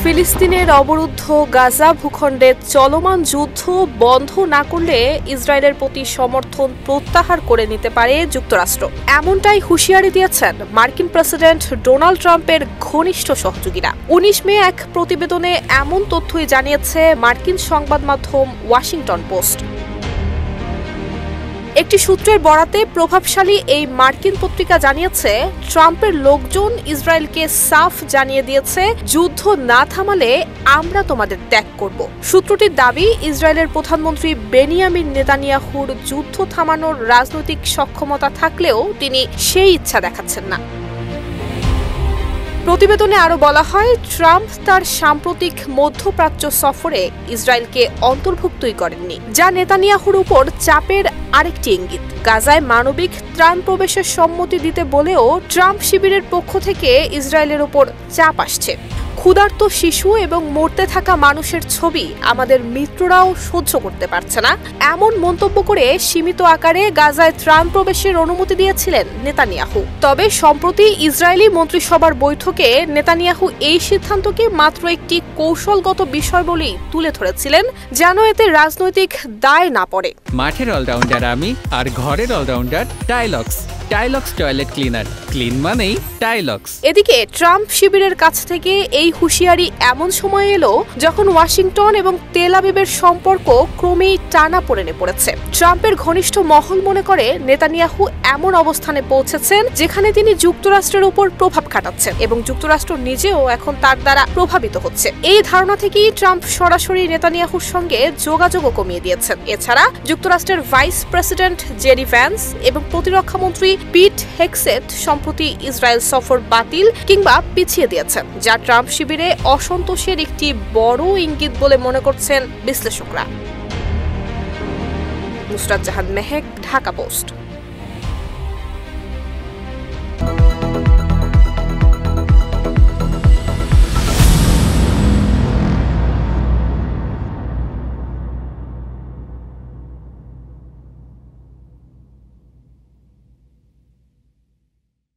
ফিলিস্তিনের অবরুদ্ধ গাজা ভূখণ্ডে চলমান যুদ্ধ বন্ধ না করলে ইসরায়েলের প্রতি সমর্থন প্রত্যাহার করে নিতে পারে যুক্তরাষ্ট্র। এমনটাই হুঁশিয়ারি দিয়েছেন মার্কিন প্রেসিডেন্ট ডোনাল্ড ট্রাম্পের ঘনিষ্ঠ সহযোগীরা। ১৯ মে এক প্রতিবেদনে এমন তথ্যই জানিয়েছে মার্কিন সংবাদ মাধ্যম ওয়াশিংটন পোস্ট। একটি সূত্রের বরাতে প্রভাবশালী এই মার্কিন পত্রিকা জানিয়েছে, ট্রাম্পের লোকজন ইসরায়েলকে সাফ জানিয়ে দিয়েছে, যুদ্ধ না থামালে আমরা তোমাদের ত্যাগ করব। সূত্রটির দাবি, ইসরায়েলের প্রধানমন্ত্রী বেনিয়ামিন নেতানিয়াহুর যুদ্ধ থামানোর রাজনৈতিক সক্ষমতা থাকলেও তিনি সেই ইচ্ছা দেখাচ্ছেন না। প্রতিবেদনে আরও বলা হয়, ট্রাম্প তার সাম্প্রতিক মধ্যপ্রাচ্য সফরে ইসরায়েলকে অন্তর্ভুক্তই করেননি, যা নেতানিয়াহুর উপর চাপের আরেকটি ইঙ্গিত। গাজায় মানবিক ত্রাণ প্রবেশের সম্মতি দিতে বলেও ট্রাম্প শিবিরের পক্ষ থেকে ইসরায়েলের উপর চাপ আসছে। ক্ষুধার্ত শিশু এবং মরতে থাকা মানুষের ছবি আমাদের মিত্ররাও সহ্য করতে পারছে না, এমন মন্তব্য করে সীমিত আকারে গাজায় ত্রাণ প্রবেশের অনুমতি দিয়েছিলেন নেতানিয়াহু। তবে সম্প্রতি ইসরায়েলি মন্ত্রিসভার বৈঠকে নেতানিয়াহু এই সিদ্ধান্তকে মাত্র একটি কৌশলগত বিষয় বলেই তুলে ধরেছিলেন, যেন এতে রাজনৈতিক দায় না পড়ে। মাঠের অলরাউন্ডার আমি, আর ঘরের allrounder Tilex. Tilex toilet cleaner, clean মানেই টাইলক্স। এদিকে ট্রাম্প শিবিরের কাছ থেকে এই হুঁশিয়ারি এমন সময় এলো যখন ওয়াশিংটন এবং তেল আবিবের সম্পর্ক ক্রমেই টানাপোড়েনে পড়েছে। ট্রাম্পের ঘনিষ্ঠ মহল মনে করে নেতানিয়াহু এমন অবস্থানে পৌঁছেছেন যেখানে তিনি যুক্তরাষ্ট্রের উপর প্রভাব খাটাচ্ছেন এবং যুক্তরাষ্ট্র নিজেও এখন তার দ্বারা প্রভাবিত হচ্ছে। এই ধারণা থেকেই ট্রাম্প সরাসরি নেতানিয়াহুর সঙ্গে যোগাযোগও কমিয়ে দিয়েছেন। এছাড়া যুক্তরাষ্ট্রের ভাইস প্রেসিডেন্ট জেডি ভ্যান্স এবং প্রতিরক্ষামন্ত্রী পিট হেগসেথ সম্প্রতি ইসরায়েল সফর বাতিল কিংবা পিছিয়ে দিয়েছেন, যা ট্রাম্প শিবিরে অসন্তোষের একটি বড় ইঙ্গিত বলে মনে করছেন বিশ্লেষকরা। নুসরাত জাহান মেহেক, ঢাকা পোস্ট।